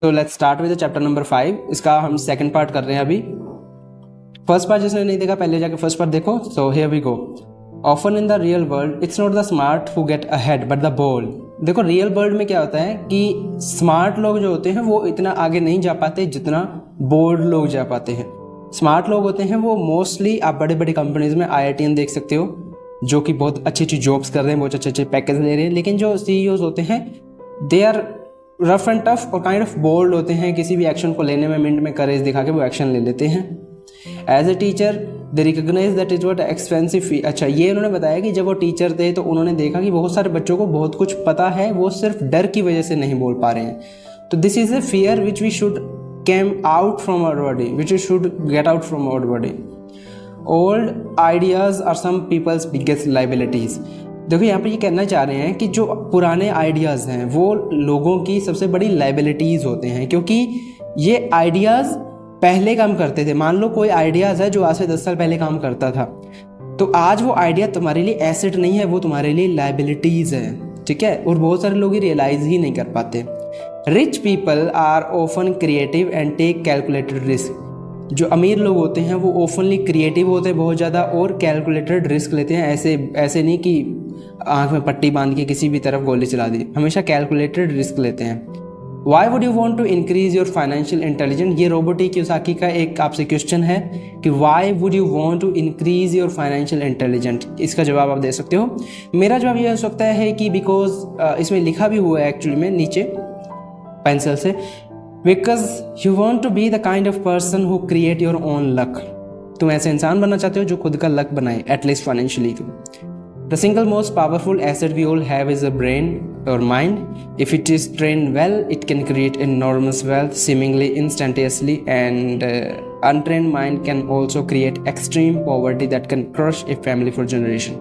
तो let's start with chapter number 5। इसका हम सेकंड पार्ट कर रहे हैं अभी। फर्स्ट पार्ट जिसने नहीं देखा पहले जाके फर्स्ट पार्ट देखो। So here we go. Often in the real world it's not the smart who get ahead but the bold. देखो रियल वर्ल्ड में क्या होता है कि स्मार्ट लोग जो होते हैं वो इतना आगे नहीं जा पाते जितना बोल्ड लोग जा पाते हैं। स्मार्ट लोग होते हैं वो मोस्टली आप बड़े बड़ी कंपनीज में IITian देख सकते हो जो कि बहुत अच्छी अच्छी जॉब्स कर रहे हैं, बहुत अच्छे अच्छे पैकेज ले रहे हैं। लेकिन जो CEOs होते हैं they are rough and tough और काइंड ऑफ बोल्ड होते हैं। किसी भी एक्शन को लेने में मिनट में करेज दिखा के वो एक्शन ले लेते हैं। As a teacher they recognise that is what expensive fee. अच्छा, ये उन्होंने बताया कि जब वो टीचर थे तो उन्होंने देखा कि बहुत सारे बच्चों को बहुत कुछ पता है, वो सिर्फ डर की वजह से नहीं बोल पा रहे हैं। तो this is a fear which we should came out from our body, which we should get out from our body. Old ideas are some people's biggest liabilities. देखो यहाँ पर ये कहना चाह रहे हैं कि जो पुराने आइडियाज़ हैं वो लोगों की सबसे बड़ी लाइबिलिटीज़ होते हैं, क्योंकि ये आइडियाज़ पहले काम करते थे। मान लो कोई आइडियाज़ है जो आज से 10 साल पहले काम करता था, तो आज वो आइडिया तुम्हारे लिए एसेट नहीं है, वो तुम्हारे लिए लाइबिलिटीज़ है। ठीक है, और बहुत सारे लोग रियलाइज़ ही नहीं कर पाते। Rich people are often creative and take calculated risk. जो अमीर लोग होते हैं वो ओपनली क्रिएटिव होते हैं बहुत ज़्यादा और कैलकुलेटेड रिस्क लेते हैं। ऐसे नहीं कि आंख में पट्टी बांध के किसी भी तरफ गोली चला दी, हमेशा कैलकुलेटेड रिस्क लेते हैं। Why would you want to increase your financial intelligence. ये रोबर्ट कियोसाकी का एक आपसे क्वेश्चन है कि why would you want to increase your financial intelligence. इसका जवाब आप दे सकते हो। मेरा जवाब ये हो सकता है कि बिकॉज इसमें लिखा भी हुआ है एक्चुअली में नीचे पेंसिल से, because you want to be the kind of person who create your own luck. तुम ऐसे इंसान बनना चाहते हो जो खुद का लक बनाए, at least financially. The single most powerful asset we all have is a brain or mind. If it is trained well, it can create enormous wealth seemingly instantaneously, and untrained mind can also create extreme poverty that can crush a family for generation.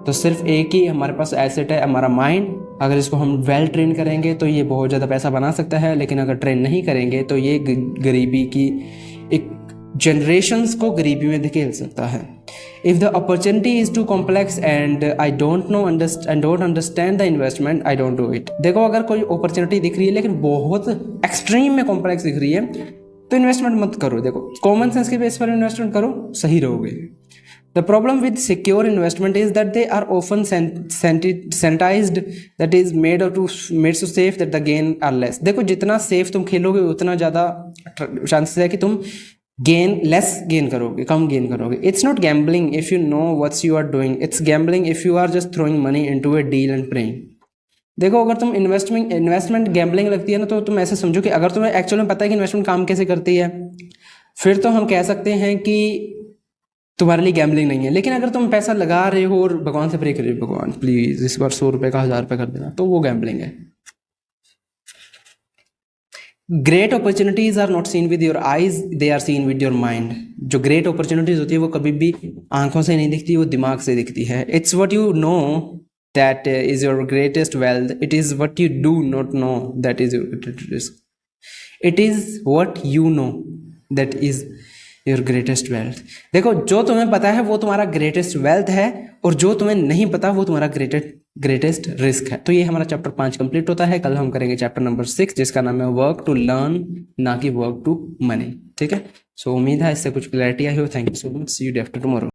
तो सिर्फ एक ही हमारे पास asset है, हमारा mind. अगर इसको हम well train करेंगे तो ये बहुत ज़्यादा पैसा बना सकता है, लेकिन अगर ट्रेन नहीं करेंगे तो ये गरीबी की एक जनरेशन्स को गरीबी में धकेल सकता है। If the opportunity is too complex and I don't understand the investment, I don't do it. देखो अगर कोई अपॉर्चुनिटी दिख रही है लेकिन बहुत एक्सट्रीम में कॉम्प्लेक्स दिख रही है तो इन्वेस्टमेंट मत करो। देखो कॉमन सेंस के बेस पर इन्वेस्टमेंट करो, सही रहोगे। The problem with secure investment is that they are often sanitized, that is made so safe that the gain are less. देखो जितना सेफ तुम खेलोगे उतना ज़्यादा चांसेस है कि तुम लेस गेन करोगे, कम गेन करोगे। It's not gambling if you know what's you are doing, it's gambling if you are just throwing money into a deal and praying. देखो अगर तुम इन्वेस्टमेंट गैम्बलिंग लगती है ना, तो तुम ऐसे समझो कि अगर तुम्हें एक्चुअली में पता है कि इन्वेस्टमेंट काम कैसे करती है, फिर तो हम कह सकते हैं कि तुम्हारे लिए गैम्बलिंग नहीं है। लेकिन अगर तुम पैसा लगा रहे हो और भगवान से प्रे कर रहे हो, भगवान प्लीज इस बार 100 रुपये का 1000 रुपये कर देना, तो वो गैम्बलिंग है। Great opportunities are not seen with your eyes, they are seen with your mind. जो ग्रेट अपॉर्चुनिटीज होती है वो कभी भी आंखों से नहीं दिखती, वो दिमाग से दिखती है। It's what you know that is your greatest wealth, it is what you do not know that is your greatest risk. It is what you know that is your greatest wealth. देखो जो तुम्हें पता है वो तुम्हारा greatest wealth है, और जो तुम्हें नहीं पता वो तुम्हारा ग्रेटेस्ट रिस्क है। तो ये हमारा चैप्टर 5 कंप्लीट होता है। कल हम करेंगे चैप्टर नंबर 6 जिसका नाम है वर्क टू लर्न, ना कि वर्क टू मनी। ठीक है, सो उम्मीद है इससे कुछ क्लैरिटी आई हो। Thank you so much, see you day after tomorrow.